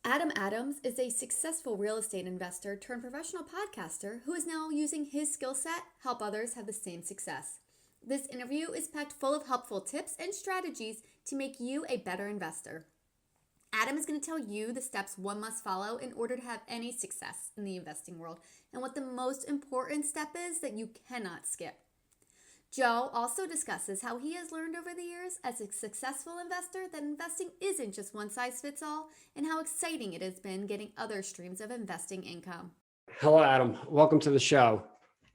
Adam Adams is a successful real estate investor turned professional podcaster who is now using his skill set help others have the same success. This interview is packed full of helpful tips and strategies to make you a better investor. Adam is going to tell you the steps one must follow in order to have any success in the investing world and what the most important step is that you cannot skip. Joe also discusses how he has learned over the years as a successful investor that investing isn't just one size fits all and how exciting it has been getting other streams of investing income. Hello, Adam. Welcome to the show.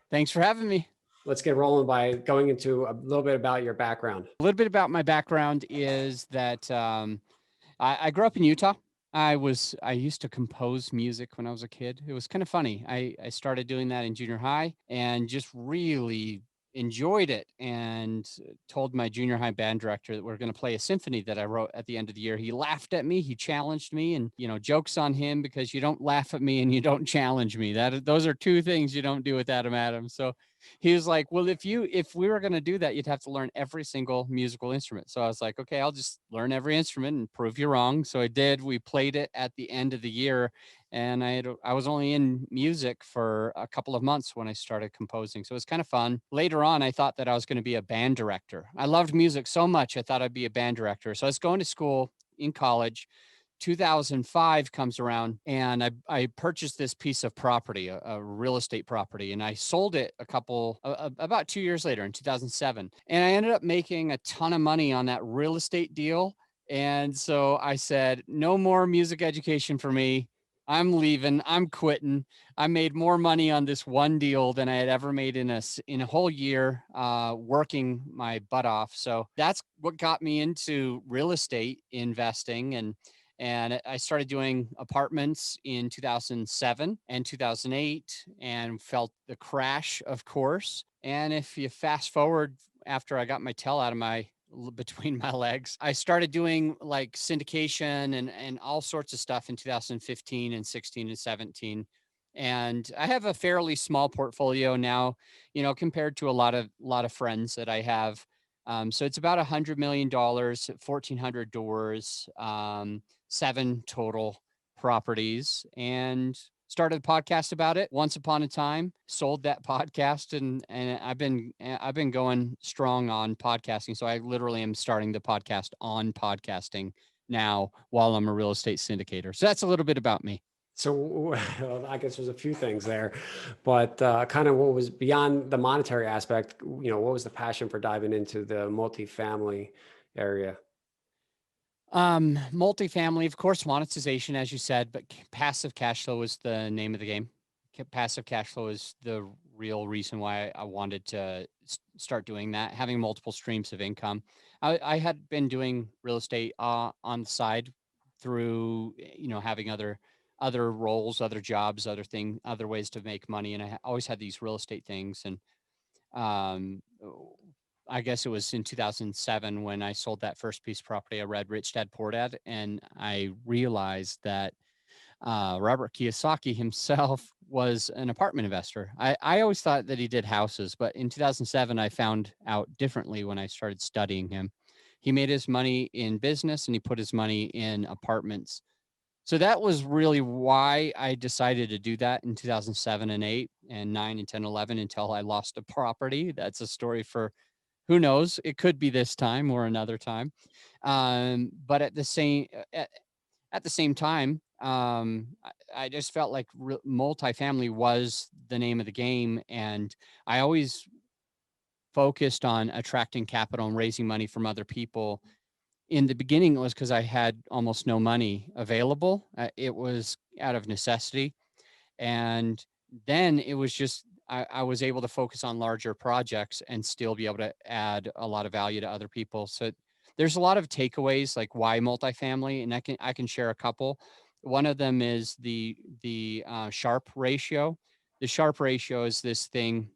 Thanks for having me. Let's get rolling by going into a little bit about your background. A little bit about my background is that I grew up in Utah. I used to compose music when I was a kid. It was kind of funny. I started doing that in junior high and just really enjoyed it, and told my junior high band director that we're going to play a symphony that I wrote at the end of the year. He laughed at me, he challenged me, and jokes on him, because you don't laugh at me and you don't challenge me. Those are two things you don't do with Adam Adams. So he was like, well, if we were going to do that, you'd have to learn every single musical instrument. So I was like, okay, I'll just learn every instrument and prove you wrong. So I did. We played it at the end of the year, and I was only in music for a couple of months when I started composing. So it was kind of fun. Later on, I thought that I was going to be a band director. I loved music so much, I thought I'd be a band director. So I was going to school in college. 2005 comes around, and I purchased this piece of property, a real estate property, and I sold it about 2 years later in 2007. And I ended up making a ton of money on that real estate deal. And so I said, no more music education for me. I'm leaving. I'm quitting. I made more money on this one deal than I had ever made in a whole year, working my butt off. So that's what got me into real estate investing. And I started doing apartments in 2007 and 2008, and felt the crash, of course. And if you fast forward, after I got my tail out of my between my legs, I started doing like syndication and all sorts of stuff in 2015 and 16 and 17. And I have a fairly small portfolio now, compared to a lot of friends that I have. So it's about $100 million, 1,400 doors, 7 total properties, and started a podcast about it once upon a time. Sold that podcast, and I've been going strong on podcasting. So I literally am starting the podcast on podcasting now while I'm a real estate syndicator. So that's a little bit about me. So I guess there's a few things there, but kind of what was beyond the monetary aspect, what was the passion for diving into the multifamily area? Multifamily, of course, monetization, as you said, but passive cash flow is the name of the game. Passive cash flow is the real reason why I wanted to start doing that, having multiple streams of income. I had been doing real estate on the side through, having other roles, other jobs, other ways to make money, and I always had these real estate things. And um, I guess it was in 2007 when I sold that first piece of property. I read Rich Dad Poor Dad, and I realized that Robert Kiyosaki himself was an apartment investor. I always thought that he did houses, but in 2007, I found out differently when I started studying him. He made his money in business, and he put his money in apartments. So that was really why I decided to do that in 2007 and 8 and 9 and 10, 11, until I lost a property. That's a story for who knows? It could be this time or another time. But at the same time, I just felt like multifamily was the name of the game, and I always focused on attracting capital and raising money from other people. In the beginning, it was because I had almost no money available. It was out of necessity, and then it was just I was able to focus on larger projects and still be able to add a lot of value to other people. So there's a lot of takeaways, like why multifamily, and I can share a couple. One of them is the Sharp ratio. The Sharp ratio is this thing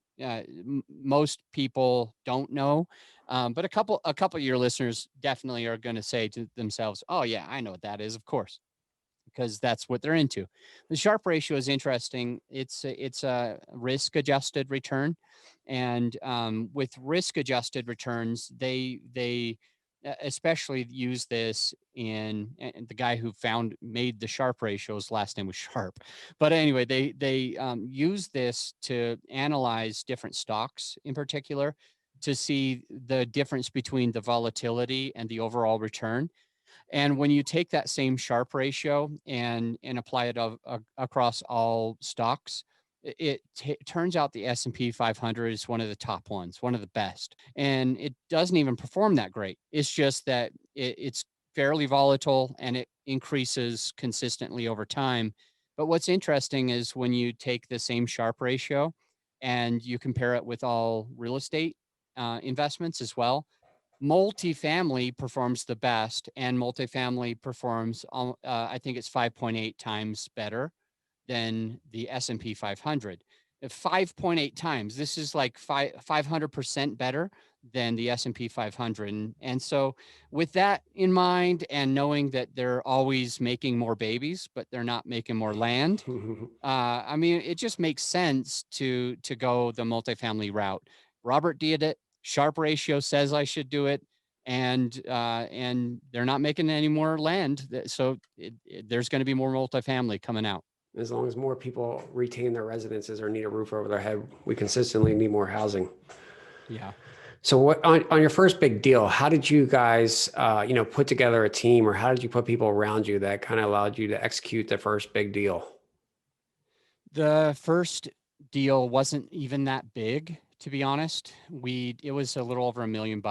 most people don't know, but a couple of your listeners definitely are going to say to themselves, "Oh yeah, I know what that is, of course," because that's what they're into. The Sharp ratio is interesting. It's a risk adjusted return, and with risk adjusted returns, they especially use this and the guy who made the Sharpe ratios, last name was Sharp. But anyway, they use this to analyze different stocks in particular to see the difference between the volatility and the overall return. And when you take that same Sharpe ratio and apply it across all stocks, it turns out the S&P 500 is one of the top ones, one of the best. And it doesn't even perform that great. It's just that it's fairly volatile and it increases consistently over time. But what's interesting is when you take the same Sharpe ratio and you compare it with all real estate investments as well, multifamily performs the best, and multifamily performs, I think it's 5.8 times better than the S&P 500. 5.8 times. This is like 500% better than the S&P 500. And so with that in mind, and knowing that they're always making more babies, but they're not making more land, I mean, it just makes sense to go the multifamily route. Robert did it. Sharpe ratio says I should do it, and they're not making any more land, so there's going to be more multifamily coming out. As long as more people retain their residences or need a roof over their head, we consistently need more housing. Yeah. So what on your first big deal, how did you guys, put together a team, or how did you put people around you that kind of allowed you to execute the first big deal? The first deal wasn't even that big, to be honest. It was a little over $1 million,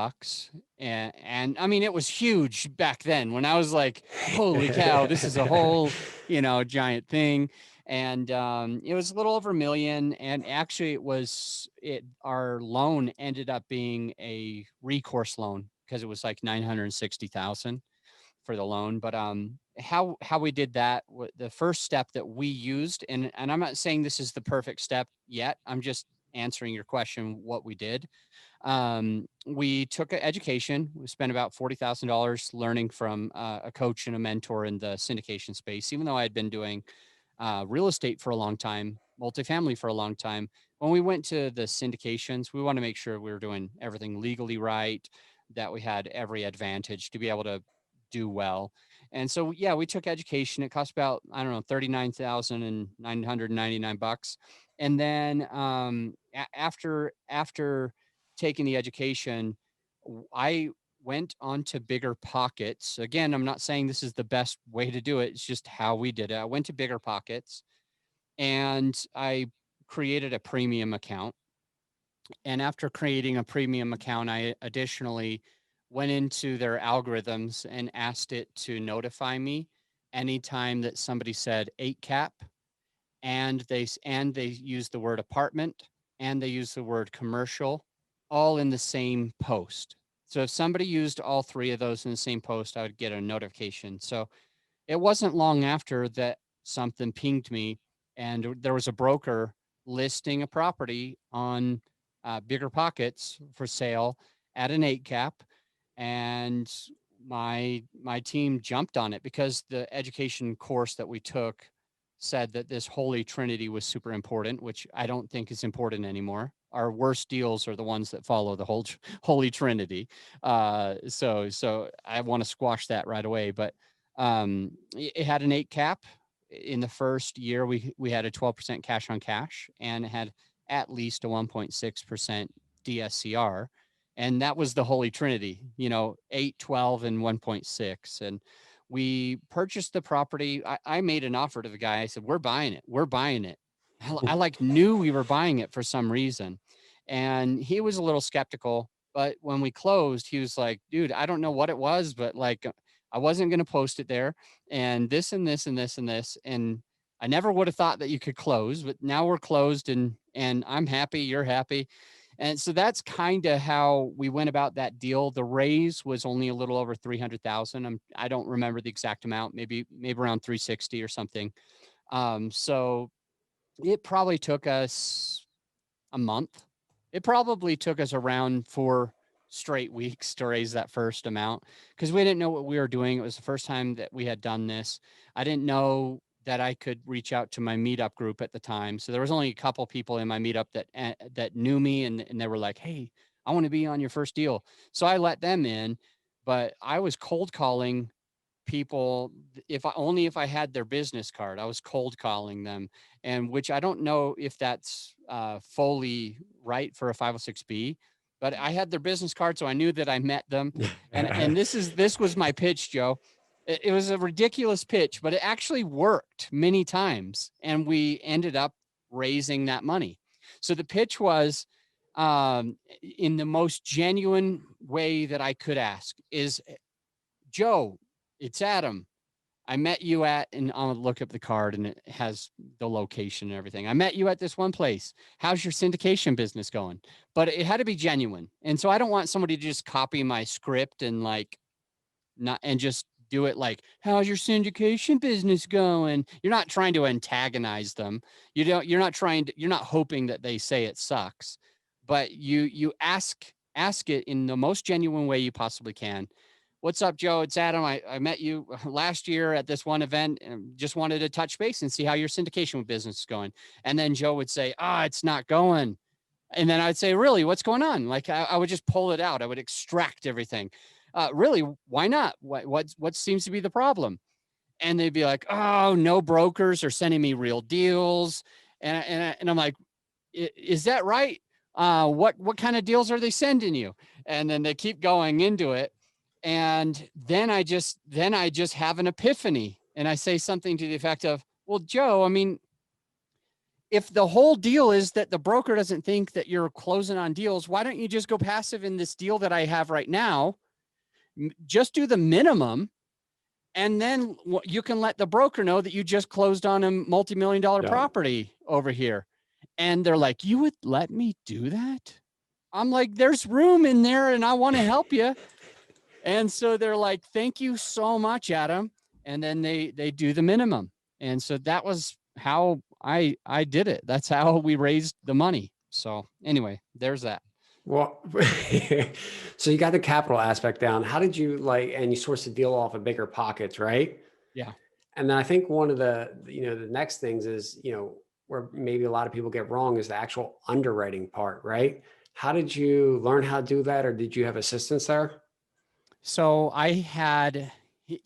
and I mean, it was huge back then when I was like, holy cow, this is a whole, giant thing. And it was a little over $1 million, and actually our loan ended up being a recourse loan because it was like 960,000 for the loan. But how we did that, the first step that we used, and I'm not saying this is the perfect step yet, I'm just answering your question, what we did. We took an education. We spent about $40,000 learning from a coach and a mentor in the syndication space, even though I had been doing real estate for a long time, multifamily for a long time. When we went to the syndications, we want to make sure we were doing everything legally right, that we had every advantage to be able to do well. And so, yeah, we took education. It cost about, I don't know, $39,999. And then after taking the education, I went on to Bigger Pockets. Again, I'm not saying this is the best way to do it. It's just how we did it. I went to Bigger Pockets and I created a premium account. And after creating a premium account, I additionally went into their algorithms and asked it to notify me anytime that somebody said 8 cap, and they use the word apartment, and they use the word commercial, all in the same post. So if somebody used all three of those in the same post, I would get a notification. So it wasn't long after that something pinged me, and there was a broker listing a property on Bigger Pockets for sale at an 8 cap, and my team jumped on it because the education course that we took said that this Holy Trinity was super important, which I don't think is important anymore. Our worst deals are the ones that follow the whole Holy Trinity. So I want to squash that right away. But it had an 8 cap. In the first year, we had a 12% cash on cash, and it had at least a 1.6% DSCR. And that was the Holy Trinity, 8, 12, and 1.6. And we purchased the property. I made an offer to the guy. I said, we're buying it. We're buying it. I like knew we were buying it for some reason. And he was a little skeptical, but when we closed, he was like, dude, I don't know what it was, but like, I wasn't going to post it there, and this and this and this and this. And I never would have thought that you could close, but now we're closed, and I'm happy, you're happy. And so that's kind of how we went about that deal. The raise was only a little over 300,000. I don't remember the exact amount, maybe around 360 or something. So it probably took us a month. It probably took us around 4 straight weeks to raise that first amount because we didn't know what we were doing. It was the first time that we had done this. I didn't know that I could reach out to my meetup group at the time. So there was only a couple people in my meetup that knew me, and they were like, hey, I want to be on your first deal. So I let them in, but I was cold calling people, if I had their business card. I was cold calling them, and which I don't know if that's fully right for a 506B, but I had their business card, so I knew that I met them. And this was my pitch, Joe. It was a ridiculous pitch, but it actually worked many times, and we ended up raising that money. So the pitch was, in the most genuine way that I could ask, is, Joe, it's Adam. I met you at, and I'll look up the card and it has the location and everything. I met you at this one place. How's your syndication business going? But it had to be genuine. And so I don't want somebody to just copy my script and like not, and just do it like, how's your syndication business going? You're not trying to antagonize them. You're not hoping that they say it sucks, but you ask it in the most genuine way you possibly can. What's up, Joe? It's Adam. I met you last year at this one event and just wanted to touch base and see how your syndication business is going. And then Joe would say, it's not going. And then I'd say, really, what's going on? Like I would just pull it out. I would extract everything. Really, why not? What seems to be the problem? And they'd be like, oh, no brokers are sending me real deals. And I'm like, is that right? What kind of deals are they sending you? And then they keep going into it. And then I just have an epiphany and I say something to the effect of, well, Joe, I mean, if the whole deal is that the broker doesn't think that you're closing on deals, why don't you just go passive in this deal that I have right now? Just do the minimum. And then you can let the broker know that you just closed on a multi-million-dollar property over here. And they're like, you would let me do that? I'm like, there's room in there and I want to help you. And so they're like, thank you so much, Adam. And then they do the minimum. And so that was how I did it. That's how we raised the money. So anyway, there's that. Well, so you got the capital aspect down. How did you and you sourced the deal off of bigger pockets, right? Yeah. And then I think one of the next things is, where maybe a lot of people get wrong is the actual underwriting part, right? How did you learn how to do that? Or did you have assistance there? So I had,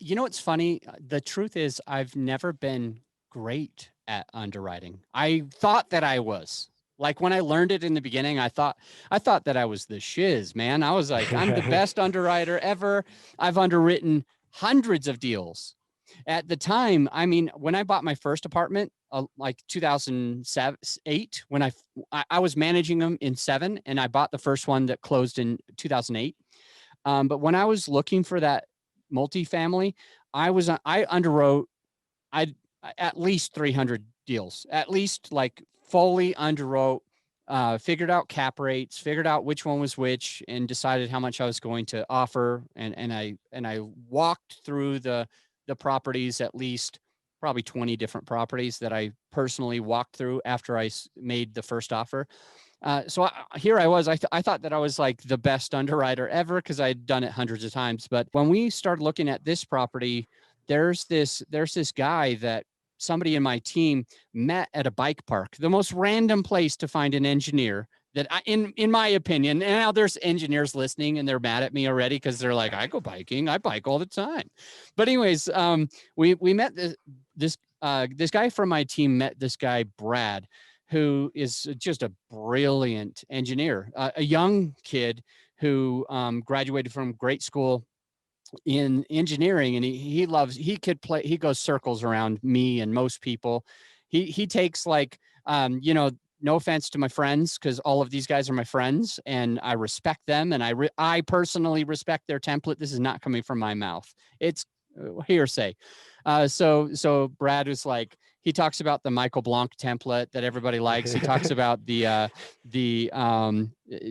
what's funny? The truth is I've never been great at underwriting. I thought that I was. Like when I learned it in the beginning, I thought that I was the shiz, man. I was like, I'm the best underwriter ever. I've underwritten hundreds of deals. At the time, I mean, when I bought my first apartment, like 2008, when I was managing them in 7, and I bought the first one that closed in 2008. But when I was looking for that multifamily, I underwrote at least 300 deals, at least like fully underwrote, figured out cap rates, figured out which one was which, and decided how much I was going to offer. And I walked through the properties, at least probably 20 different properties that I personally walked through after I made the first offer. So here I was, I thought that I was like the best underwriter ever because I'd done it hundreds of times. But when we started looking at this property, there's this guy that somebody in my team met at a bike park, the most random place to find an engineer that in my opinion, and now there's engineers listening and they're mad at me already because they're like, I go biking, I bike all the time. But anyways, we met this guy from my team met this guy, Brad, who is just a brilliant engineer, a young kid who graduated from great school in engineering, and he goes circles around me and most people. He takes like, no offense to my friends, because all of these guys are my friends and I respect them, and I personally respect their template. This is not coming from my mouth. It's hearsay. So Brad was like, he talks about the Michael Blanc template that everybody likes. He talks about the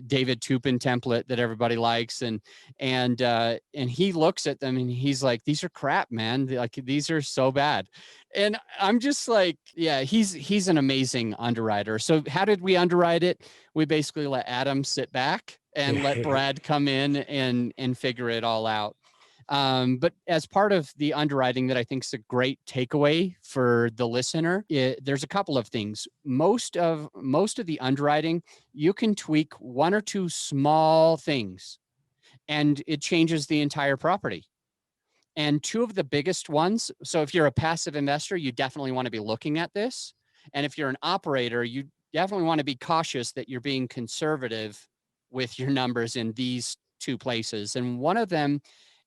David Tupin template that everybody likes. And he looks at them and he's like, these are crap, man. Like, these are so bad. And I'm just like, yeah, he's an amazing underwriter. So how did we underwrite it? We basically let Adam sit back and let Brad come in and figure it all out. But as part of the underwriting that I think is a great takeaway for the listener, there's a couple of things. Most of the underwriting, you can tweak one or two small things and it changes the entire property. And two of the biggest ones, so if you're a passive investor, you definitely want to be looking at this. And if you're an operator, you definitely want to be cautious that you're being conservative with your numbers in these two places. And one of them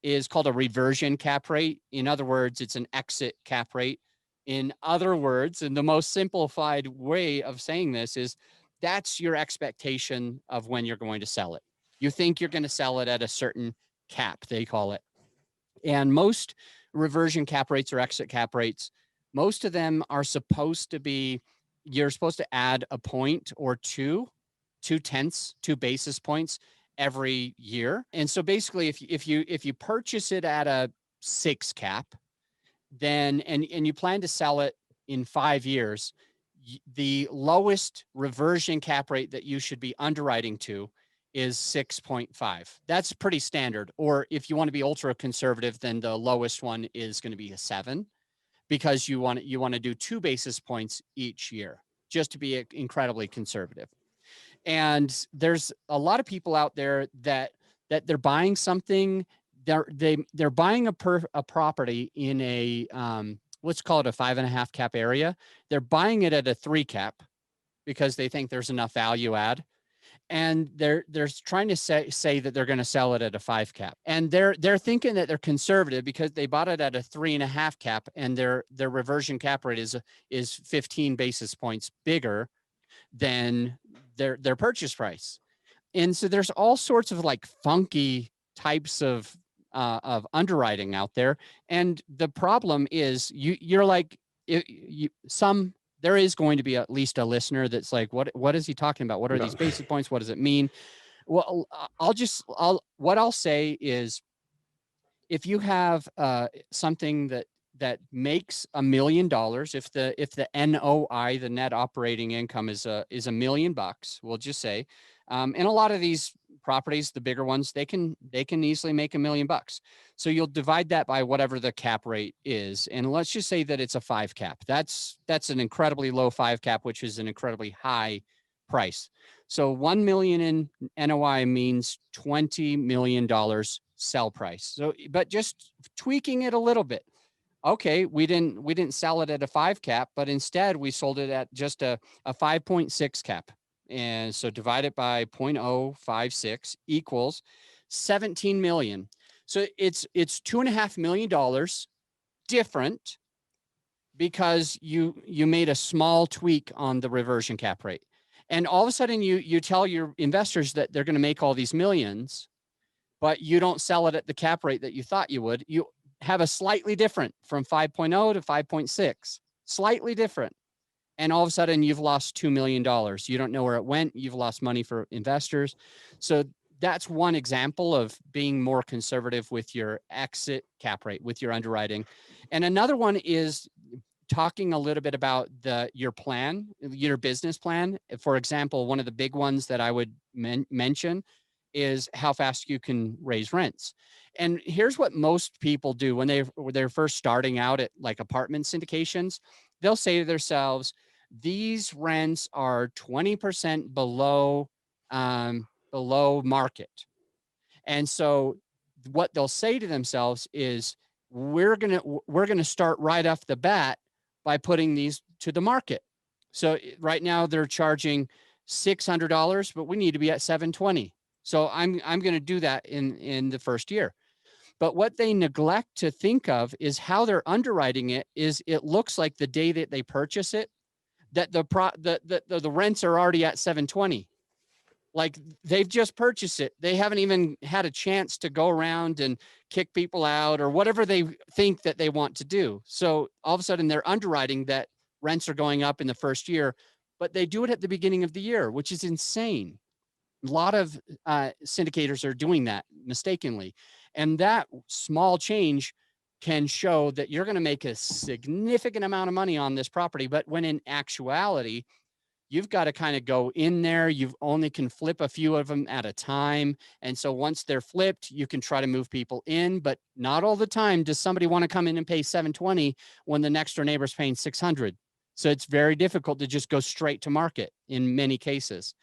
is called a reversion cap rate. In other words, it's an exit cap rate. In other words, and the most simplified way of saying this is that's your expectation of when you're going to sell it. You think you're going to sell it at a certain cap, they call it. And most reversion cap rates or exit cap rates, most of them are supposed to be, you're supposed to add a point or two basis points every year. And so basically, if you purchase it at a 6 cap, then and you plan to sell it in 5 years, the lowest reversion cap rate that you should be underwriting to is 6.5. That's pretty standard. Or if you want to be ultra conservative, then the lowest one is going to be a 7, because you want to do 2 basis points each year just to be incredibly conservative. And there's a lot of people out there that they're buying something, they're buying a property in a let's call it a 5.5 cap area. They're buying it at a 3 cap because they think there's enough value add, and they're trying to say that they're going to sell it at a 5 cap, and they're thinking that they're conservative because they bought it at a 3.5 cap, and their reversion cap rate is 15 basis points bigger than their purchase price. And so there's all sorts of like funky types of underwriting out there. And the problem is you're like, there is going to be at least a listener that's like, what is he talking about? What are these basis points? What does it mean? Well, what I'll say is, if you have something that makes $1 million, if the NOI, the net operating income, is $1 million, we'll just say, and a lot of these properties, the bigger ones, they can easily make $1 million. So you'll divide that by whatever the cap rate is, and let's just say that it's a 5 cap. That's an incredibly low 5 cap, which is an incredibly high price. So 1 million in NOI means $20 million sell price. So, but just tweaking it a little bit. Okay, we didn't sell it at a 5 cap, but instead we sold it at just a 5.6 cap. And so divide it by 0.056 equals 17 million. So it's $2.5 million different because you made a small tweak on the reversion cap rate. And all of a sudden you tell your investors that they're going to make all these millions, but you don't sell it at the cap rate that you thought you would. You have a slightly different from 5.0 to 5.6, slightly different. And all of a sudden you've lost $2 million. You don't know where it went. You've lost money for investors. So that's one example of being more conservative with your exit cap rate, with your underwriting. And another one is talking a little bit about your plan, your business plan. For example, one of the big ones that I would mention is how fast you can raise rents. And here's what most people do when they're first starting out at like apartment syndications. They'll say to themselves, these rents are 20% below market. And so what they'll say to themselves is, we're gonna start right off the bat by putting these to the market. So right now they're charging $600, but we need to be at $720. So I'm going to do that in the first year. But what they neglect to think of is how they're underwriting it. Is it looks like the day that they purchase it, that the rents are already at $720. Like they've just purchased it. They haven't even had a chance to go around and kick people out or whatever they think that they want to do. So all of a sudden they're underwriting that rents are going up in the first year, but they do it at the beginning of the year, which is insane. A lot of syndicators are doing that mistakenly. And that small change can show that you're going to make a significant amount of money on this property. But when in actuality, you've got to kind of go in there. You only can flip a few of them at a time. And so once they're flipped, you can try to move people in, but not all the time does somebody want to come in and pay $720 when the next door neighbor's paying $600. So it's very difficult to just go straight to market in many cases.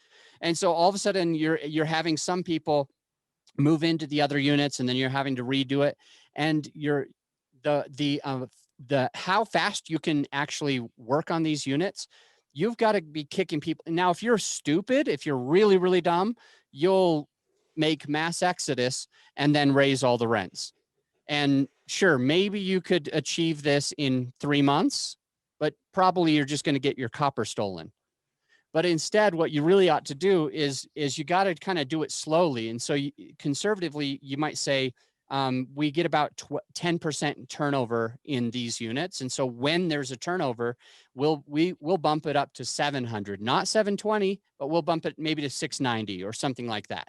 And so all of a sudden you're having some people move into the other units, and then you're having to redo it. And the how fast you can actually work on these units, you've got to be kicking people. Now, if you're stupid, if you're really, really dumb, you'll make mass exodus and then raise all the rents. And sure, maybe you could achieve this in 3 months, but probably you're just going to get your copper stolen. But instead, what you really ought to do is you got to kind of do it slowly. And so conservatively, you might say, we get about 10% turnover in these units. And so when there's a turnover, we'll bump it up to 700, not 720, but we'll bump it maybe to 690 or something like that.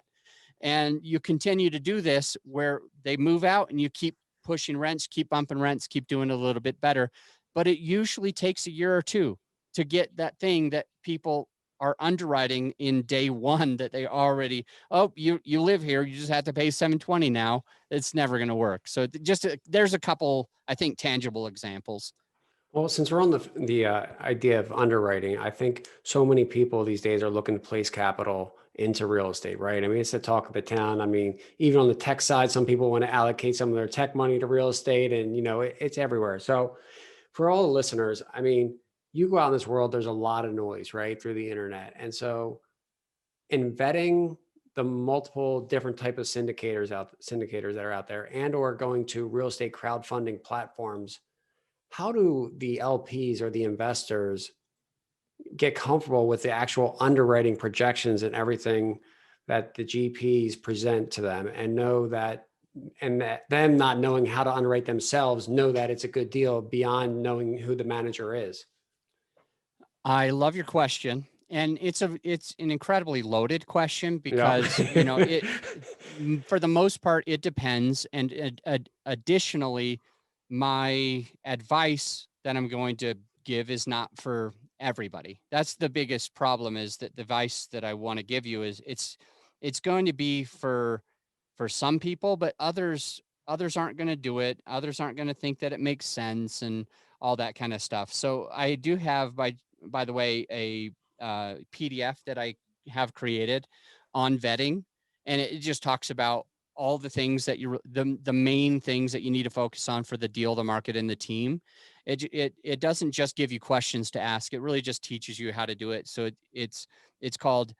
And you continue to do this where they move out and you keep pushing rents, keep bumping rents, keep doing a little bit better. But it usually takes a year or two to get that thing that people are underwriting in day one, that they already, oh, you live here, you just have to pay 720 now. It's never going to work. So there's a couple, I think, tangible examples. Well, since we're on the idea of underwriting, I think so many people these days are looking to place capital into real estate, right? I mean, it's the talk of the town. I mean, even on the tech side, some people want to allocate some of their tech money to real estate, and it's everywhere. So, for all the listeners, I mean, you go out in this world, there's a lot of noise, right, through the internet, and so in vetting the multiple different type of syndicators that are out there, and or going to real estate crowdfunding platforms, how do the LPs or the investors get comfortable with the actual underwriting projections and everything that the GPs present to them, and know that, and that them not knowing how to underwrite themselves, know that it's a good deal beyond knowing who the manager is? I love your question. And it's an incredibly loaded question Yeah. because, it for the most part, it depends. And additionally, my advice that I'm going to give is not for everybody. That's the biggest problem, is that the advice that I want to give you is it's going to be for some people, but others aren't going to do it. Others aren't going to think that it makes sense and all that kind of stuff. So I do have, by the way, a PDF that I have created on vetting, and it just talks about all the things that the main things that you need to focus on for the deal, the market, and the team. It doesn't just give you questions to ask. It really just teaches you how to do it. So it's called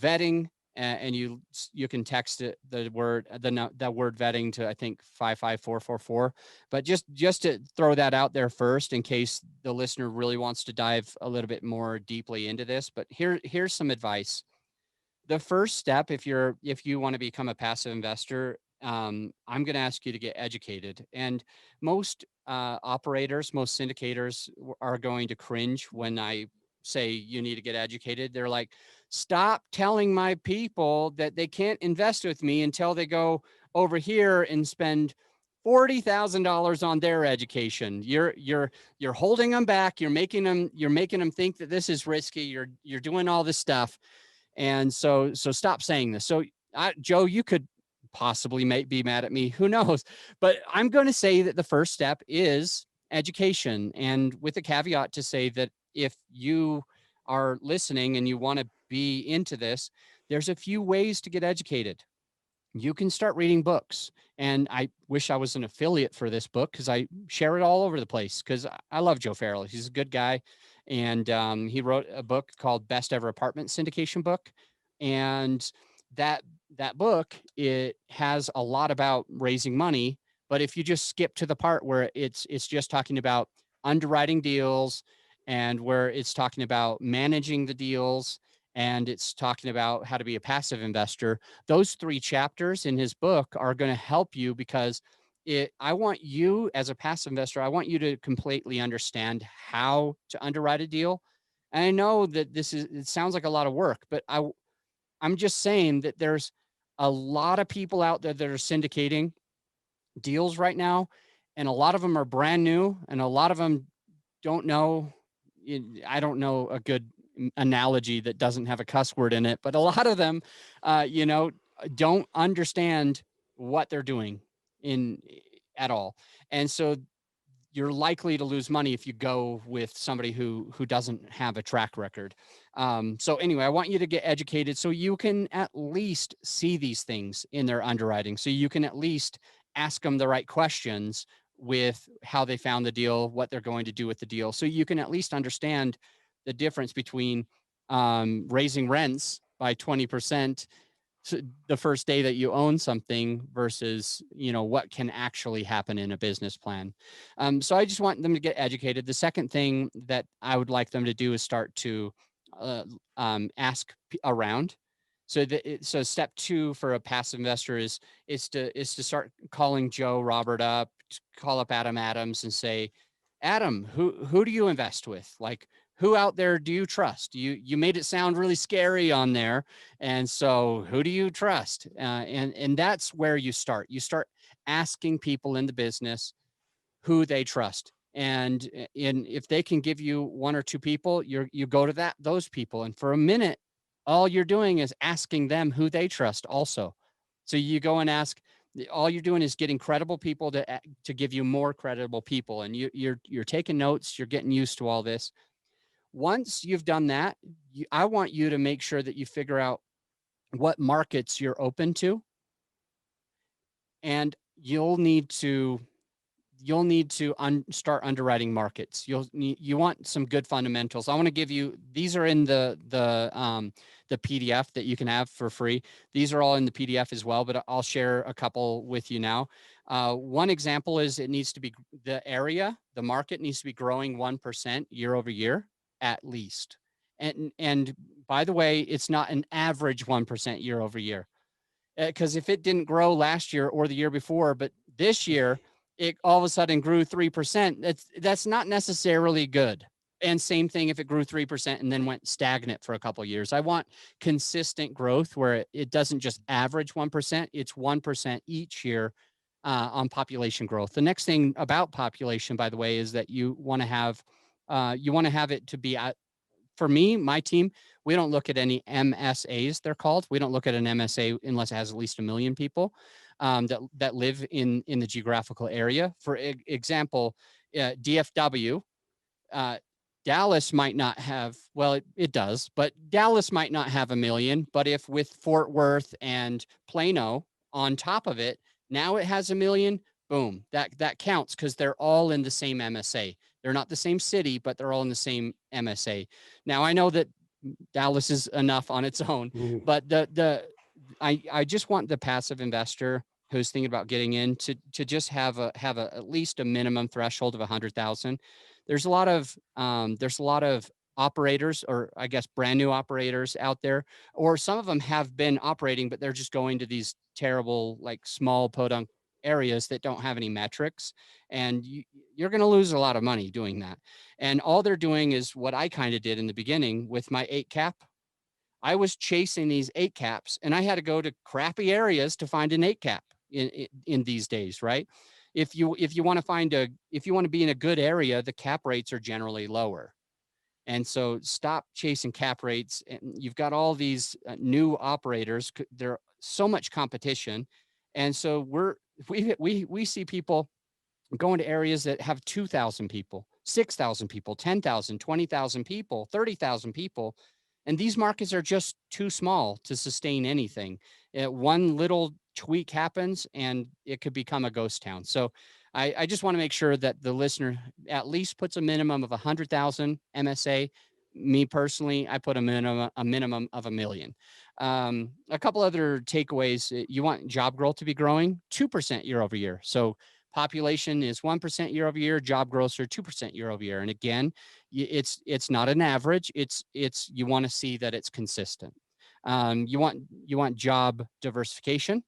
vetting, and you can text it, the word vetting to, I think, 55444. But just to throw that out there first, in case the listener really wants to dive a little bit more deeply into this. But here's some advice. The first step, if you want to become a passive investor, I'm going to ask you to get educated. And most operators, most syndicators are going to cringe when I say you need to get educated. They're like, stop telling my people that they can't invest with me until they go over here and spend $40,000 on their education. You're holding them back. You're making them think that this is risky. You're doing all this stuff. And so stop saying this. So Joe, you could possibly be mad at me. Who knows? But I'm going to say that the first step is education, and with a caveat to say that if you are listening and you want to be into this, there's a few ways to get educated. You can start reading books. And I wish I was an affiliate for this book, because I share it all over the place, because I love Joe Farrell. He's a good guy. And he wrote a book called Best Ever Apartment Syndication Book. And that book, it has a lot about raising money. But if you just skip to the part where it's just talking about underwriting deals, and where it's talking about managing the deals, and it's talking about how to be a passive investor, those 3 chapters in his book are going to help you, because I want you, as a passive investor, I want you to completely understand how to underwrite a deal. And I know that it sounds like a lot of work, but I'm just saying that there's a lot of people out there that are syndicating deals right now, and a lot of them are brand new, and a lot of them don't know. I don't know a good analogy that doesn't have a cuss word in it, but a lot of them, don't understand what they're doing at all. And so you're likely to lose money if you go with somebody who doesn't have a track record. So anyway, I want you to get educated so you can at least see these things in their underwriting, so you can at least ask them the right questions with how they found the deal, what they're going to do with the deal. So you can at least understand the difference between raising rents by 20% the first day that you own something versus, what can actually happen in a business plan. So I just want them to get educated. The second thing that I would like them to do is start to ask around. So step two for a passive investor is to start calling Joe Robert up, call up Adam Adams and say, Adam, who do you invest with? Like, who out there do you trust? You made it sound really scary on there, and so who do you trust? And that's where you start. You start asking people in the business who they trust. And if they can give you one or two people, you go to those people. And for a minute, all you're doing is asking them who they trust also. So you go and ask, all you're doing is getting credible people to give you more credible people. And you're taking notes, you're getting used to all this. Once you've done that, I want you to make sure that you figure out what markets you're open to. And you'll need to start underwriting markets. You want some good fundamentals. I want to give you, these are in the PDF that you can have for free. These are all in the PDF as well, but I'll share a couple with you now. One example is the market needs to be growing 1% year over year at least. And by the way, it's not an average 1% year over year. Because if it didn't grow last year or the year before, but this year it all of a sudden grew 3%, that's not necessarily good. And same thing if it grew 3% and then went stagnant for a couple of years. I want consistent growth where it doesn't just average 1%, it's 1% each year on population growth. The next thing about population, by the way, is that you want to have it to be for me, my team, we don't look at any MSAs, they're called. We don't look at an MSA unless it has at least 1 million people that live in the geographical area. For example, DFW, Dallas might not have, well, it does, but Dallas might not have 1 million. But if with Fort Worth and Plano on top of it, now it has 1 million, boom, that counts because they're all in the same MSA. They're not the same city, but they're all in the same MSA. Now I know that Dallas is enough on its own, but I just want the passive investor who's thinking about getting in to just have at least a minimum threshold of 100,000. There's a lot of operators, or I guess brand new operators out there, or some of them have been operating, but they're just going to these terrible, like small podunk areas that don't have any metrics. And you're going to lose a lot of money doing that. And all they're doing is what I kind of did in the beginning with my 8 cap. I was chasing these 8 caps and I had to go to crappy areas to find an 8 cap in these days, right? If you want to be in a good area, the cap rates are generally lower. And so stop chasing cap rates. And you've got all these new operators. There's so much competition. And so we see people going to areas that have 2,000 people, 6,000 people, 10,000, 20,000 people, 30,000 people. And these markets are just too small to sustain anything. One little tweak happens and it could become a ghost town. So I just want to make sure that the listener at least puts a minimum of 100,000 MSA. Me personally, I put a minimum of 1 million. A couple other takeaways. You want job growth to be growing 2% year over year. So population is 1% year over year, job growth are 2% year over year. And again, it's not an average. It's you want to see that it's consistent. You want job diversification.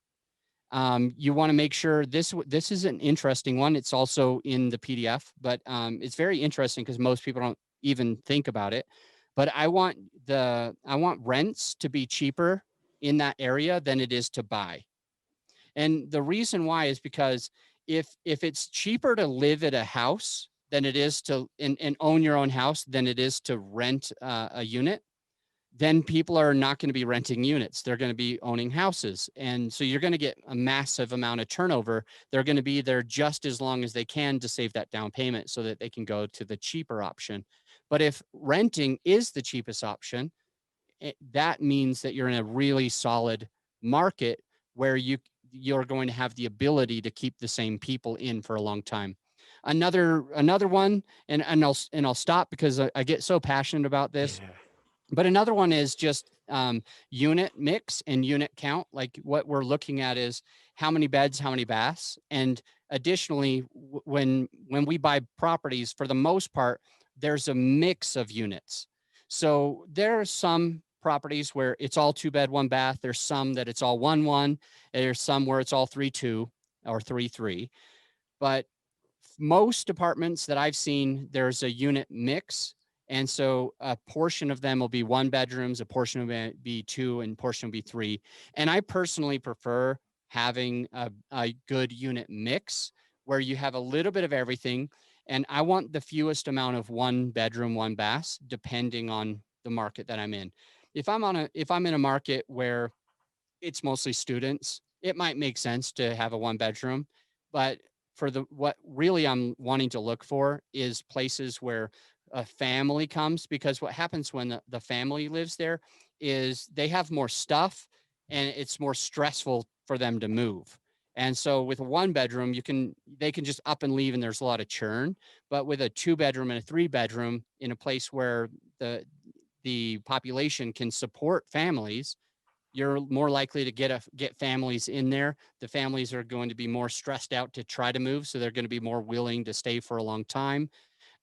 You want to make sure this is an interesting one. It's also in the PDF, but it's very interesting because most people don't even think about it. But I want rents to be cheaper in that area than it is to buy. And the reason why is because if it's cheaper to live at a house than it is to and own your own house than it is to rent a unit, then people are not going to be renting units. They're going to be owning houses. And so you're going to get a massive amount of turnover. They're going to be there just as long as they can to save that down payment so that they can go to the cheaper option. But if renting is the cheapest option, that means that you're in a really solid market where you're going to have the ability to keep the same people in for a long time. Another one, and I'll stop because I get so passionate about this. Yeah. But another one is just unit mix and unit count. Like what we're looking at is how many beds, how many baths, and additionally, when we buy properties, for the most part, there's a mix of units. So there are some properties where it's all 2 bed, 1 bath. There's some that it's all 1-1. There's some where it's all 3-2 or 3-3. But most apartments that I've seen, there's a unit mix. And so a portion of them will be 1 bedrooms, a portion of it be 2, and a portion will be 3. And I personally prefer having a good unit mix where you have a little bit of everything. And I want the fewest amount of 1 bedroom, 1 bath, depending on the market that I'm in. If I'm in a market where it's mostly students, it might make sense to have a 1 bedroom. But for what really I'm wanting to look for is places where a family comes, because what happens when the family lives there is they have more stuff and it's more stressful for them to move. And so with a 1 bedroom, they can just up and leave and there's a lot of churn. But with a 2 bedroom and a 3 bedroom in a place where the population can support families, you're more likely to get families in there. The families are going to be more stressed out to try to move, so they're going to be more willing to stay for a long time.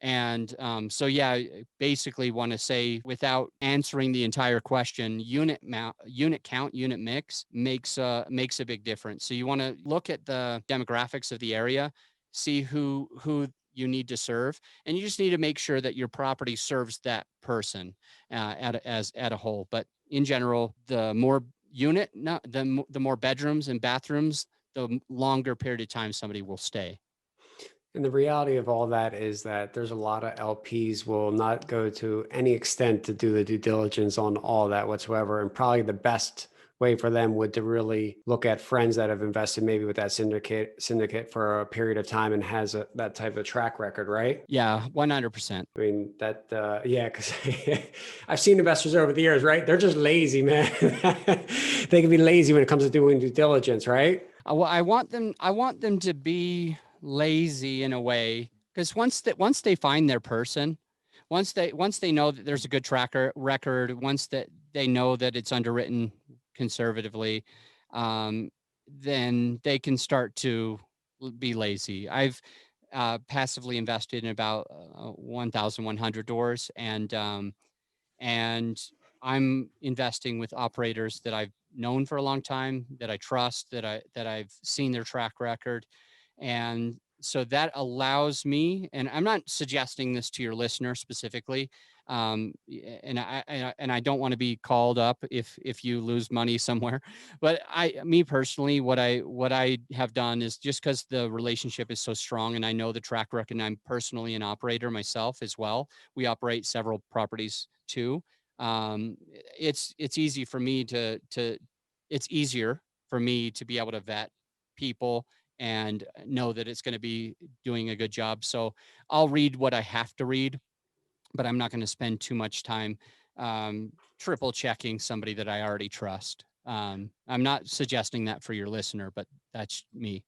And so, yeah, basically want to say, without answering the entire question, unit count, unit mix makes a big difference. So you want to look at the demographics of the area, see who you need to serve, and you just need to make sure that your property serves that person at a whole. But in general, the more the more bedrooms and bathrooms, the longer period of time somebody will stay. And the reality of all that is that there's a lot of LPs will not go to any extent to do the due diligence on all that whatsoever. And probably the best way for them would to really look at friends that have invested maybe with that syndicate for a period of time and has that type of track record, right? Yeah, 100%. I mean, yeah, because I've seen investors over the years, right? They're just lazy, man. They can be lazy when it comes to doing due diligence, right? Well, I want them to be lazy in a way, because once they find their person, once they know that there's a good record, once that they know that it's underwritten conservatively, then they can start to be lazy. I've passively invested in about 1,100 doors, and I'm investing with operators that I've known for a long time, that I trust, that I've seen their track record. And so that allows me, and I'm not suggesting this to your listener specifically, and I don't want to be called up if you lose money somewhere, but me personally, what I have done is, just because the relationship is so strong and I know the track record, and I'm personally an operator myself as well. We operate several properties too. It's easy for me it's easier for me to be able to vet people and know that it's going to be doing a good job. So I'll read what I have to read, but I'm not going to spend too much time triple checking somebody that I already trust. I'm not suggesting that for your listener, but that's me,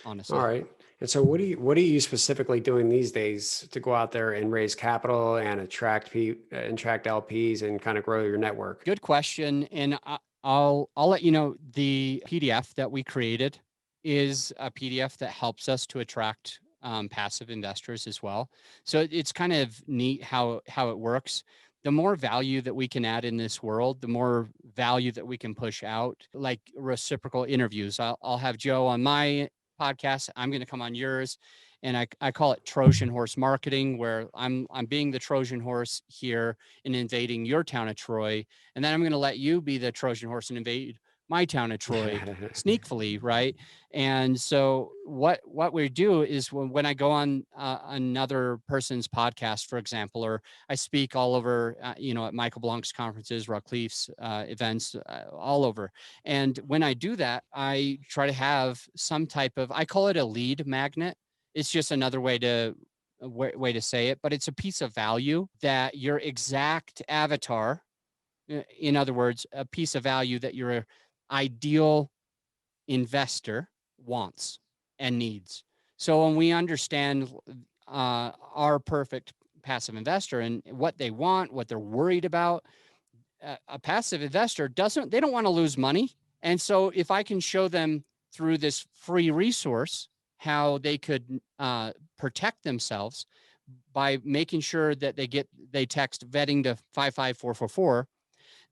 honestly. All right. And so what are you specifically doing these days to go out there and raise capital and attract LPs and kind of grow your network? Good question. And I'll let you know, the PDF that we created is a PDF that helps us to attract passive investors as well. So it's kind of neat how it works. The more value that we can add in this world, the more value that we can push out, like reciprocal interviews. I'll have Joe on my podcast. I'm going to come on yours. And I call it Trojan horse marketing, where I'm being the Trojan horse here and invading your town of Troy. And then I'm going to let you be the Trojan horse and invade my town of Troy sneakily, right? And so what we do is, when I go on another person's podcast, for example, or I speak all over, at Michael Blanc's conferences, Rockcliffe's events, all over. And when I do that, I try to have some type of, I call it a lead magnet. It's just another way to say it, but it's a piece of value that your exact avatar, in other words, a piece of value that your ideal investor wants and needs. So when we understand our perfect passive investor and what they want, what they're worried about, a passive investor they don't want to lose money. And so if I can show them through this free resource how they could protect themselves by making sure that they text vetting to 55444,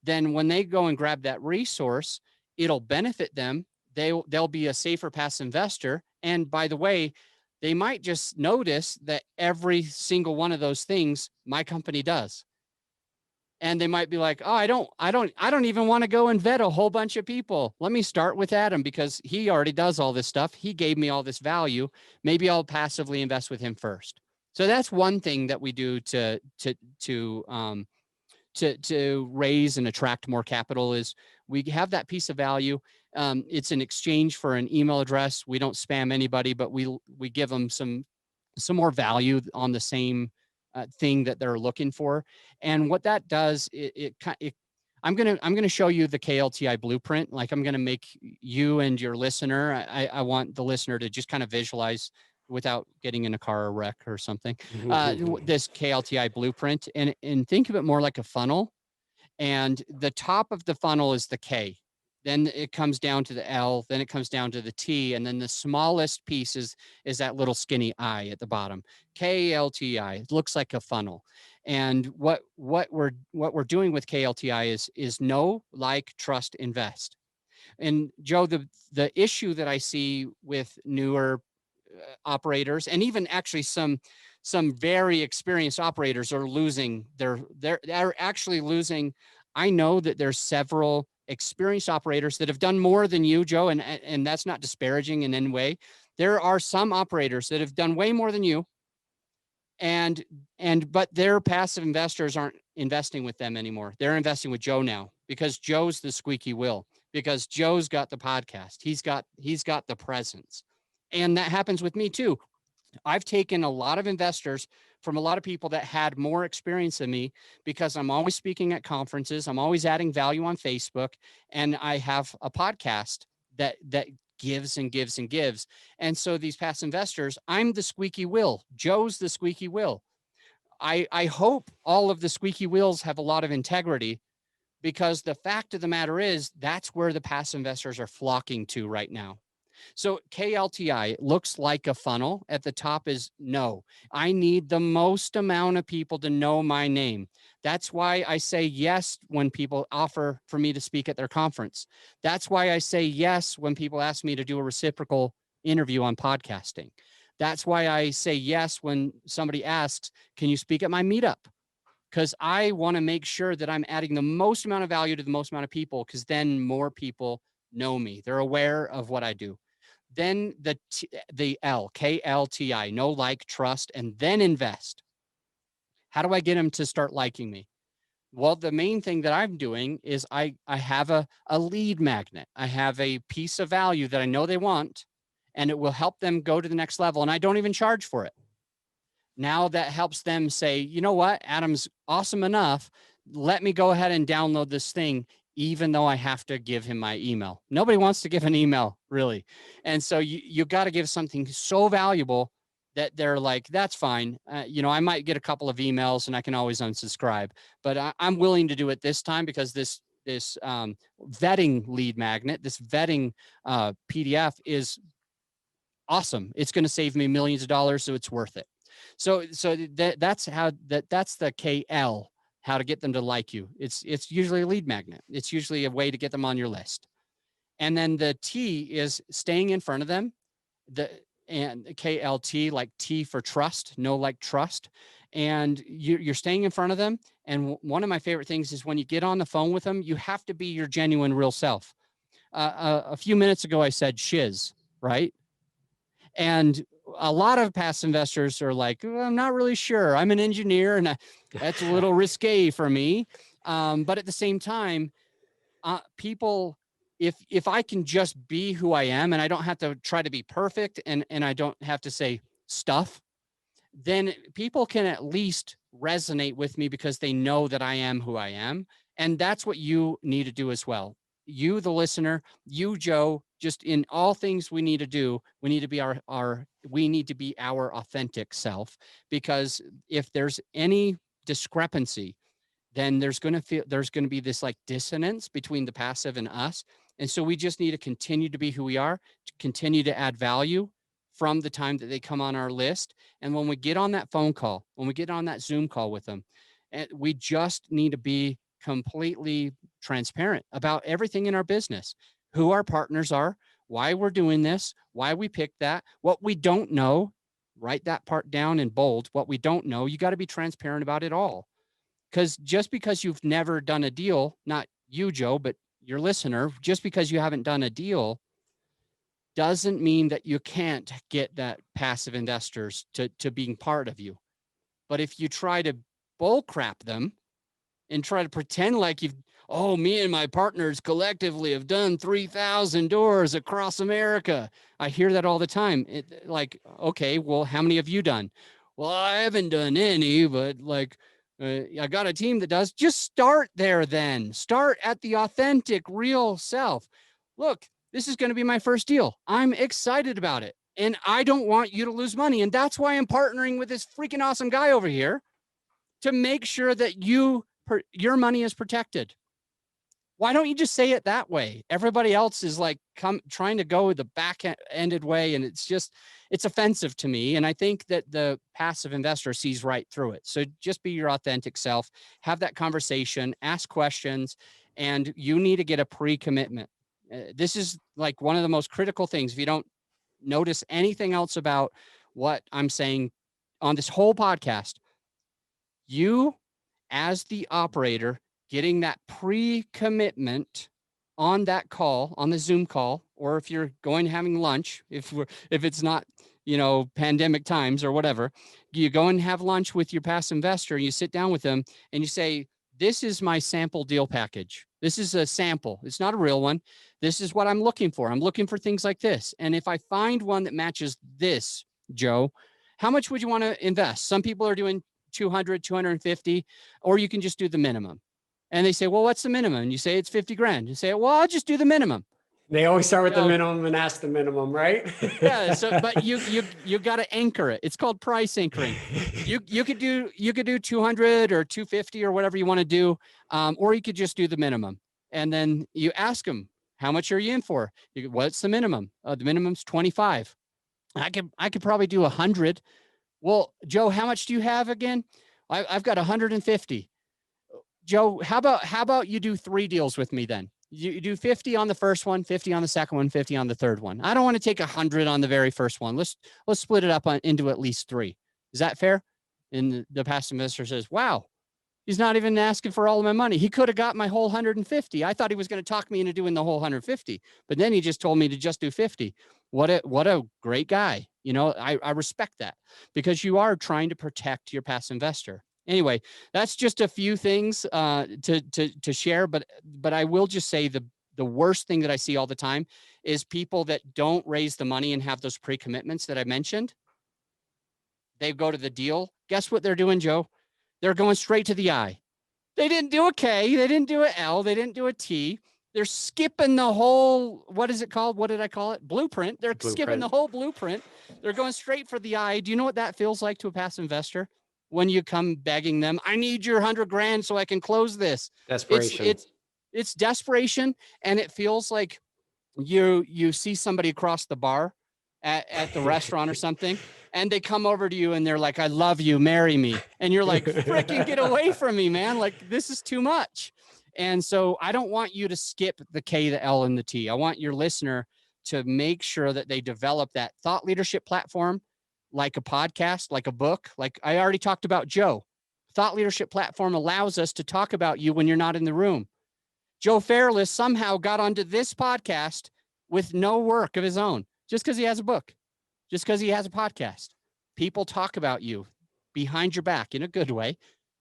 then when they go and grab that resource, it'll benefit them. They'll be a safer passive investor. And by the way, they might just notice that every single one of those things my company does. And they might be like, oh, I don't even want to go and vet a whole bunch of people. Let me start with Adam because he already does all this stuff. He gave me all this value. Maybe I'll passively invest with him first. So that's one thing that we do to raise and attract more capital is we have that piece of value. It's in exchange for an email address. We don't spam anybody, but we give them some more value on the same thing that they're looking for. And what that does, I'm gonna show you the KLTI blueprint. Like I'm gonna make you and your listener. I want the listener to just kind of visualize without getting in a car wreck or something. This KLTI blueprint and think of it more like a funnel. And the top of the funnel is the K. Then it comes down to the L, then it comes down to the T, and then the smallest piece is that little skinny I at the bottom. KLTI. It looks like a funnel. And what we're doing with KLTI is know, like, trust, invest. And Joe, the issue that I see with newer operators and even actually some very experienced operators are losing they're actually losing. I know that there's several experienced operators that have done more than you, Joe, and that's not disparaging in any way. There are some operators that have done way more than you, but their passive investors aren't investing with them anymore. They're investing with Joe now because Joe's the squeaky wheel, because Joe's got the podcast. He's got the presence. And that happens with me too. I've taken a lot of investors from a lot of people that had more experience than me because I'm always speaking at conferences. I'm always adding value on Facebook, and I have a podcast that gives and gives and gives. And so these past investors, I'm the squeaky wheel. Joe's the squeaky wheel. I hope all of the squeaky wheels have a lot of integrity, because the fact of the matter is that's where the passive investors are flocking to right now. So KLTI looks like a funnel. At the top is know. I need the most amount of people to know my name. That's why I say yes when people offer for me to speak at their conference. That's why I say yes when people ask me to do a reciprocal interview on podcasting. That's why I say yes when somebody asks, can you speak at my meetup? Because I want to make sure that I'm adding the most amount of value to the most amount of people, because then more people know me. They're aware of what I do. Then the L, KLTI, know, like, trust, and then invest. How do I get them to start liking me? Well, the main thing that I'm doing is I have a lead magnet. I have a piece of value that I know they want, and it will help them go to the next level. And I don't even charge for it. Now that helps them say, you know what, Adam's awesome enough. Let me go ahead and download this thing, even though I have to give him my email. Nobody wants to give an email, really. And so you got to give something so valuable that they're like, that's fine. I might get a couple of emails and I can always unsubscribe, but I'm willing to do it this time because this vetting lead magnet, this vetting PDF is awesome. It's going to save me millions of dollars, so it's worth it. So that's the KL, how to get them to like you. It's usually a lead magnet. It's usually a way to get them on your list. And then the T is staying in front of them. And KLT, like T for trust, know, like, trust. And you're staying in front of them. And one of my favorite things is when you get on the phone with them, you have to be your genuine, real self. A few minutes ago, I said shiz, right? And a lot of past investors are like, I'm not really sure. I'm an engineer, and that's a little risque for me. But at the same time, people, if I can just be who I am and I don't have to try to be perfect and I don't have to say stuff, then people can at least resonate with me because they know that I am who I am. And that's what you need to do as well. you, the listener, you, Joe, just in all things we need to do, we need to be our authentic self, because if there's any discrepancy, then there's going to be this like dissonance between the passive and us. And so we just need to continue to be who we are, to continue to add value from the time that they come on our list. And when we get on that phone call, when we get on that Zoom call with them, and we just need to be completely transparent about everything in our business, who our partners are, why we're doing this, why we picked that, what we don't know. Write that part down in bold. What we don't know, you got to be transparent about it all. Because just because you've never done a deal, not you, Joe, but your listener, just because you haven't done a deal doesn't mean that you can't get that passive investors to being part of you. But if you try to bull crap them and try to pretend like me and my partners collectively have done 3,000 doors across America. I hear that all the time. Okay, well, how many have you done? Well, I haven't done any, but I got a team that does. Just start there then. Start at the authentic, real self. Look, this is going to be my first deal. I'm excited about it. And I don't want you to lose money. And that's why I'm partnering with this freaking awesome guy over here to make sure that your money is protected. Why don't you just say it that way? Everybody else is trying to go the back-ended way, and it's offensive to me. And I think that the passive investor sees right through it. So just be your authentic self, have that conversation, ask questions, and you need to get a pre-commitment. This is like one of the most critical things. If you don't notice anything else about what I'm saying on this whole podcast, you as the operator getting that pre-commitment on that call, on the Zoom call, or if you're going having lunch, if it's not, pandemic times or whatever, you go and have lunch with your past investor and you sit down with them and you say, this is my sample deal package. This is a sample. It's not a real one. This is what I'm looking for. I'm looking for things like this. And if I find one that matches this, Joe, how much would you want to invest? Some people are doing 200, 250, or you can just do the minimum. And they say, well, what's the minimum? And you say, it's 50 grand. You say, well, I'll just do the minimum. They always start with the minimum and ask the minimum, right? Yeah. So, but you got to anchor it. It's called price anchoring. You could do 200 or 250 or whatever you want to do. Or you could just do the minimum. And then you ask them, how much are you in for? What's the minimum? The minimum's 25. I could probably do 100. Well, Joe, how much do you have again? I've got 150. Joe, how about you do 3 deals with me then? You do 50 on the first one, 50 on the second one, 50 on the third one. I don't want to take 100 on the very first one. Let's split it up into at least 3. Is that fair? And the past investor says, wow, he's not even asking for all of my money. He could have got my whole 150. I thought he was going to talk me into doing the whole 150, but then he just told me to just do 50. What a great guy. I respect that, because you are trying to protect your past investor. Anyway, that's just a few things to share, but I will just say the worst thing that I see all the time is people that don't raise the money and have those pre-commitments that I mentioned. They go to the deal. Guess what they're doing, Joe? They're going straight to the I. They didn't do a K. They didn't do an L. They didn't do a T. They're skipping the whole, what is it called? What did I call it? Blueprint. They're skipping the whole blueprint. They're going straight for the I. Do you know what that feels like to a passive investor? When you come begging them, I need your 100 grand so I can close this. Desperation. It's desperation. And it feels like you see somebody across the bar at the restaurant or something, and they come over to you and they're like, I love you, marry me. And you're like, freaking get away from me, man. Like, this is too much. And so I don't want you to skip the K, the L, and the T. I want your listener to make sure that they develop that thought leadership platform, like a podcast, like a book. Like I already talked about Joe. Thought leadership platform allows us to talk about you when you're not in the room. Joe Fairless somehow got onto this podcast with no work of his own, just because he has a book, just because he has a podcast. People talk about you behind your back in a good way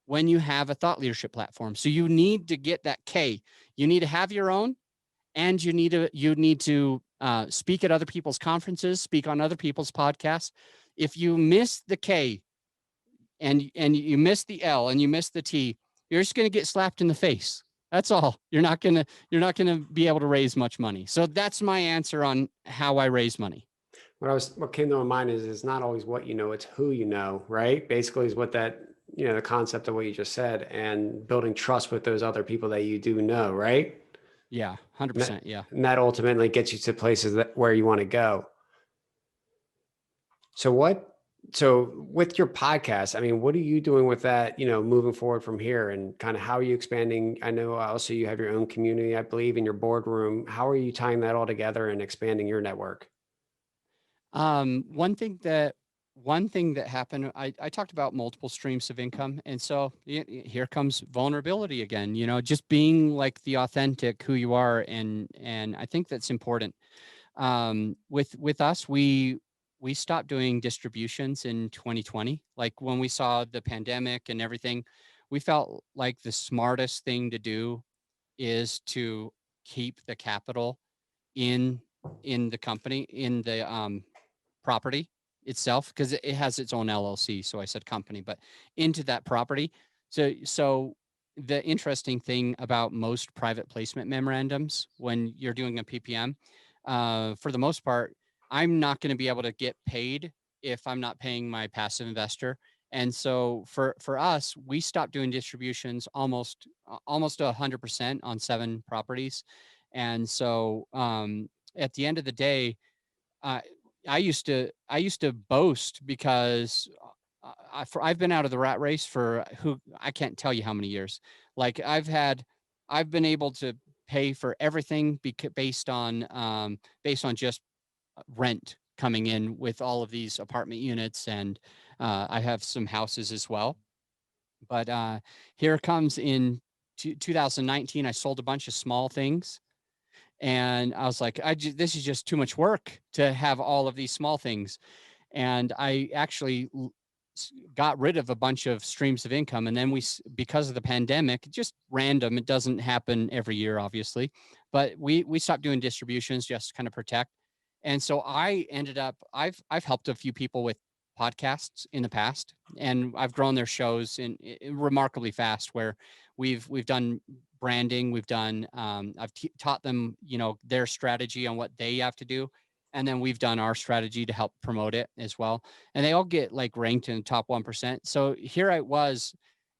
when you have a thought leadership platform. So you need to get that K. You need to have your own, and you need to speak at other people's conferences, speak on other people's podcasts. If you miss the K and you miss the L and you miss the T, you're just going to get slapped in the face. That's all. You're not gonna be able to raise much money. So that's my answer on how I raise money. What came to my mind is it's not always what you know, it's who you know, right? Basically is what that, the concept of what you just said, and building trust with those other people that you do know, right? Yeah, And that, 100%. Yeah. and that ultimately gets you to places where you want to go. So with your podcast, I mean, what are you doing with that, moving forward from here, and kind of how are you expanding? I know also you have your own community, I believe, in your boardroom. How are you tying that all together and expanding your network? Um, one thing that one thing that happened, I talked about multiple streams of income. And so here comes vulnerability again, just being like the authentic who you are. And I think that's important. With us, we stopped doing distributions in 2020. Like when we saw the pandemic and everything, we felt like the smartest thing to do is to keep the capital in the company, in the property itself, because it has its own LLC. So I said company, but into that property. So the interesting thing about most private placement memorandums, when you're doing a PPM, for the most part, I'm not going to be able to get paid if I'm not paying my passive investor. And so for us, we stopped doing distributions almost 100% on 7 properties. And so at the end of the day, uh, I used to boast because I've been out of the rat race for who I can't tell you how many years. Like I've been able to pay for everything based on just rent coming in with all of these apartment units, and I have some houses as well. But here comes in 2019, I sold a bunch of small things, and I was like, this is just too much work to have all of these small things. And I actually got rid of a bunch of streams of income. And then because of the pandemic, just random, it doesn't happen every year, obviously, but we stopped doing distributions just to kind of protect. And so I ended up, I've helped a few people with podcasts in the past, and I've grown their shows in remarkably fast, where we've done branding, we've done, I've taught them, their strategy on what they have to do. And then we've done our strategy to help promote it as well. And they all get like ranked in the top 1%. So here I was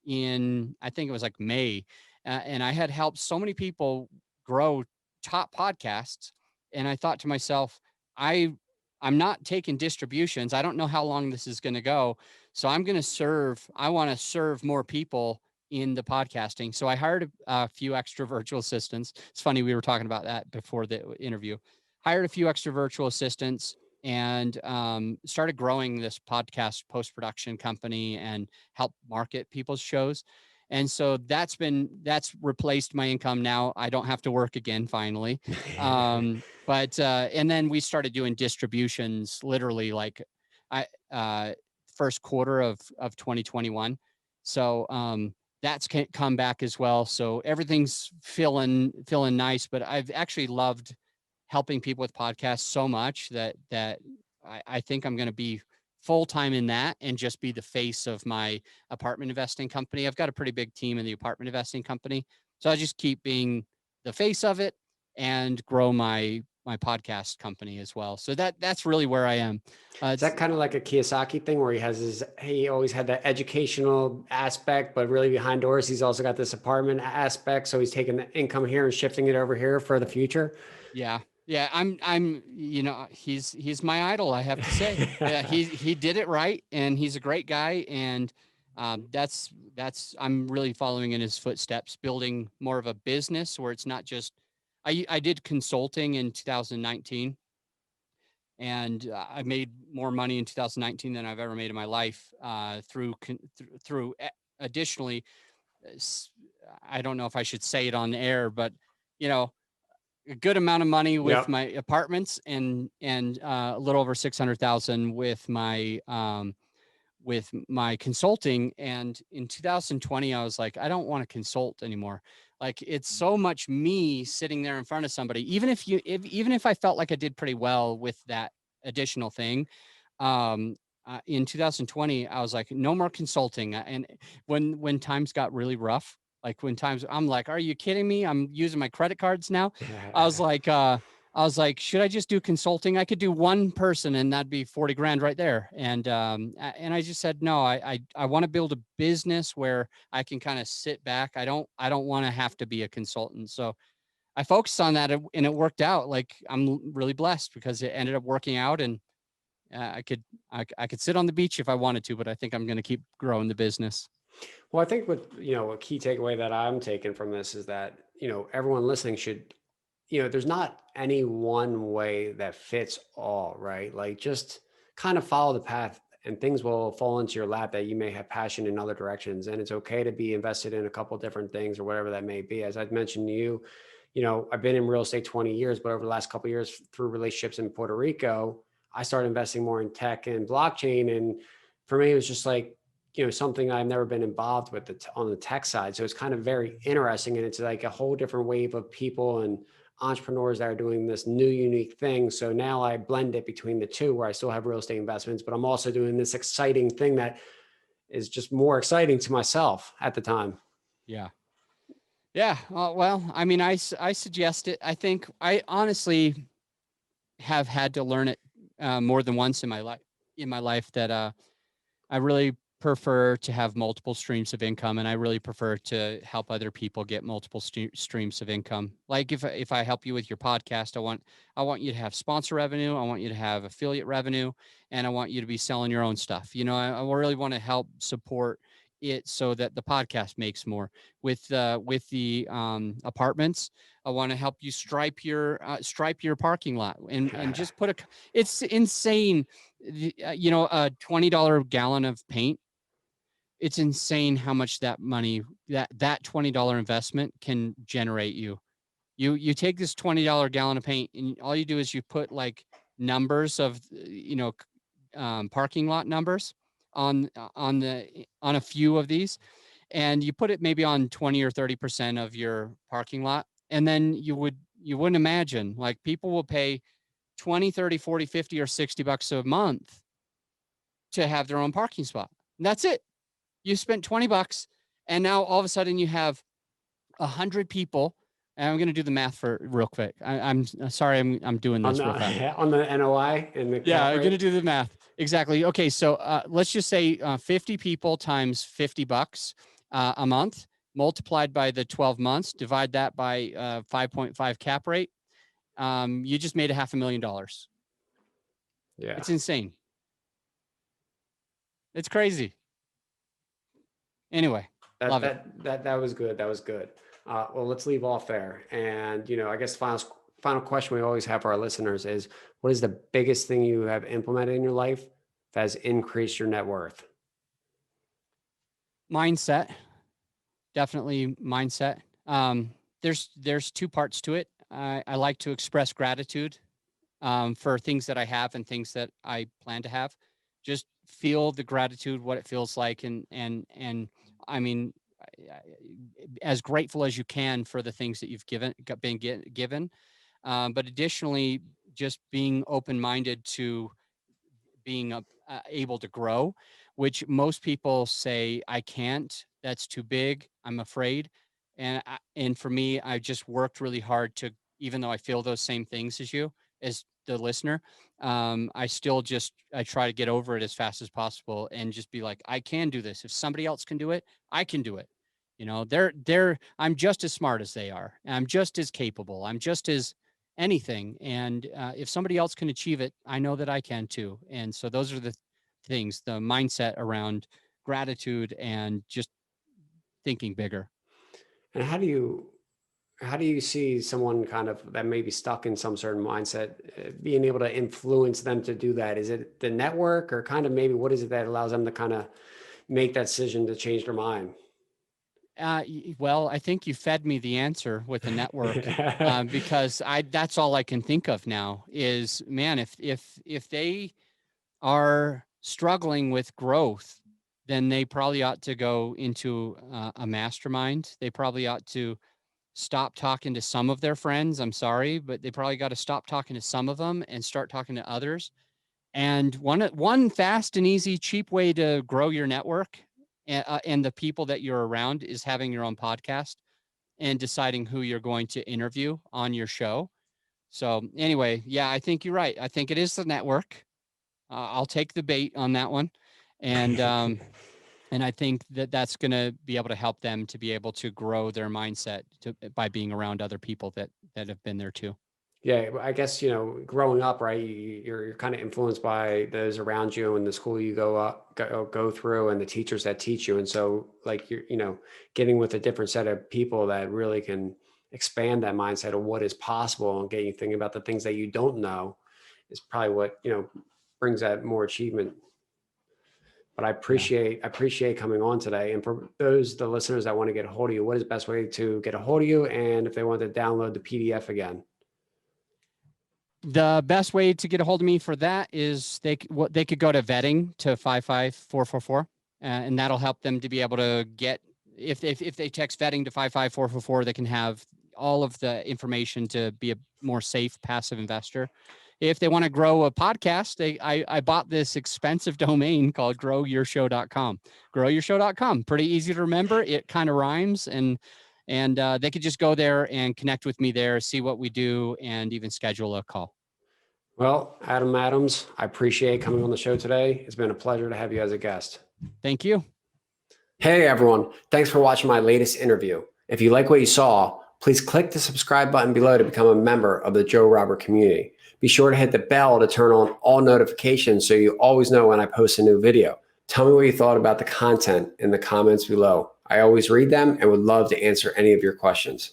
I think it was like May, and I had helped so many people grow top podcasts. And I thought to myself, I, I'm not taking distributions. I don't know how long this is going to go. So I want to serve more people in the podcasting. So I hired a few extra virtual assistants. It's funny, we were talking about that before the interview. Hired a few extra virtual assistants, and started growing this podcast post-production company and help market people's shows. And so that's replaced my income. Now I don't have to work again, finally. But and then we started doing distributions literally like I first quarter of 2021. So that's come back as well. So everything's feeling nice. But I've actually loved helping people with podcasts so much that I think I'm going to be full time in that, and just be the face of my apartment investing company. I've got a pretty big team in the apartment investing company, so I just keep being the face of it and grow my podcast company as well. So that's really where I am. Is that kind of like a Kiyosaki thing where he always had that educational aspect, but really behind doors, he's also got this apartment aspect. So he's taking the income here and shifting it over here for the future. Yeah. Yeah, he's my idol, I have to say. Yeah, he did it right, and he's a great guy, and I'm really following in his footsteps, building more of a business where it's not just. I did consulting in 2019, and I made more money in 2019 than I've ever made in my life, additionally, I don't know if I should say it on the air, but you know a good amount of money with Yep. my apartments, and a little over 600,000 with my consulting. And in 2020, I was like, I don't want to consult anymore. Like, it's so much me sitting there in front of somebody. Even if I felt like I did pretty well with that additional thing, in 2020, I was like, no more consulting. And when times got really rough, Like when times I'm like, are you kidding me? I'm using my credit cards now. I was like, should I just do consulting? I could do one person and that'd be 40 grand right there. And I just said, no, I want to build a business where I can kind of sit back. I don't want to have to be a consultant. So I focused on that and it worked out. Like I'm really blessed because it ended up working out, and I could sit on the beach if I wanted to, but I think I'm going to keep growing the business. Well, I think a key takeaway that I'm taking from this is that, everyone listening should, there's not any one way that fits all, right? Like just kind of follow the path and things will fall into your lap that you may have passion in other directions. And it's okay to be invested in a couple different things or whatever that may be. As I've mentioned to you, I've been in real estate 20 years, but over the last couple of years through relationships in Puerto Rico, I started investing more in tech and blockchain. And for me, it was just like, something I've never been involved with on the tech side. So it's kind of very interesting. And it's like a whole different wave of people and entrepreneurs that are doing this new, unique thing. So now I blend it between the two where I still have real estate investments, but I'm also doing this exciting thing that is just more exciting to myself at the time. Yeah. Yeah. Well, I mean, I suggest it. I think I honestly have had to learn it more than once in my life that I really prefer to have multiple streams of income, and I really prefer to help other people get multiple streams of income. Like if I help you with your podcast, I want you to have sponsor revenue, I want you to have affiliate revenue, and I want you to be selling your own stuff. I really want to help support it so that the podcast makes more. With the apartments, I want to help you stripe your parking lot and just put it's insane. A $20 gallon of paint, it's insane how much that money, that $20 investment can generate you. You take this $20 gallon of paint and all you do is you put like numbers of, parking lot numbers on a few of these, and you put it maybe on 20 or 30% of your parking lot. And then you wouldn't imagine, like, people will pay 20, 30, 40, 50, or $60 a month to have their own parking spot. And that's it. You spent $20, and now all of a sudden you have 100 people. And I'm going to do the math for real quick. I'm sorry. I'm doing this real fast. On the NOI and the Yeah, I'm rate. going to do the math. Exactly. Okay. So let's just say 50 people times $50 a month multiplied by the 12 months, divide that by 5.5 cap rate. You just made $500,000. Yeah. It's insane. It's crazy. Anyway, love it. That was good. That was good. Well, let's leave off there. And, I guess final question we always have for our listeners is, what is the biggest thing you have implemented in your life that has increased your net worth? Mindset. Definitely mindset. There's two parts to it. I like to express gratitude for things that I have and things that I plan to have. Just feel the gratitude, what it feels like, and I mean, as grateful as you can for the things that you've been given. But additionally, just being open-minded to being able to grow, which most people say, I can't, that's too big, I'm afraid. And for me, I just worked really hard to, even though I feel those same things as you, as the listener, I try to get over it as fast as possible and just be like, I can do this. If somebody else can do it, I can do it. I'm just as smart as they are. I'm just as capable. I'm just as anything. And if somebody else can achieve it, I know that I can too. And so those are the things, the mindset around gratitude and just thinking bigger. And how do you see someone kind of that may be stuck in some certain mindset, being able to influence them to do that? Is it the network, or kind of maybe what is it that allows them to kind of make that decision to change their mind? Well, I think you fed me the answer with the network, because that's all I can think of now is, man, if they are struggling with growth, then they probably ought to go into a mastermind. They probably ought to stop talking to some of their friends. I'm sorry, but they probably got to stop talking to some of them and start talking to others. And one fast and easy, cheap way to grow your network and the people that you're around is having your own podcast and deciding who you're going to interview on your show. So anyway, yeah, I think you're right. I think it is the network. I'll take the bait on that one. And I think that that's going to be able to help them to be able to grow their mindset by being around other people that have been there too. Yeah, I guess, growing up, right, you're kind of influenced by those around you and the school you go through and the teachers that teach you. And so like, you're getting with a different set of people that really can expand that mindset of what is possible and get you thinking about the things that you don't know is probably what, brings that more achievement. But I appreciate coming on today. And for the listeners that want to get a hold of you, what is the best way to get a hold of you? And if they want to download the PDF again? The best way to get a hold of me for that is they could go to vetting to 55444, and that'll help them to be able to get, if they text vetting to 55444, they can have all of the information to be a more safe passive investor. If they want to grow a podcast, I bought this expensive domain called growyourshow.com. Growyourshow.com, pretty easy to remember. It kind of rhymes, and they could just go there and connect with me there, see what we do, and even schedule a call. Well, Adam Adams, I appreciate coming on the show today. It's been a pleasure to have you as a guest. Thank you. Hey, everyone. Thanks for watching my latest interview. If you like what you saw, please click the subscribe button below to become a member of the Joe Robert community. Be sure to hit the bell to turn on all notifications so you always know when I post a new video. Tell me what you thought about the content in the comments below. I always read them and would love to answer any of your questions.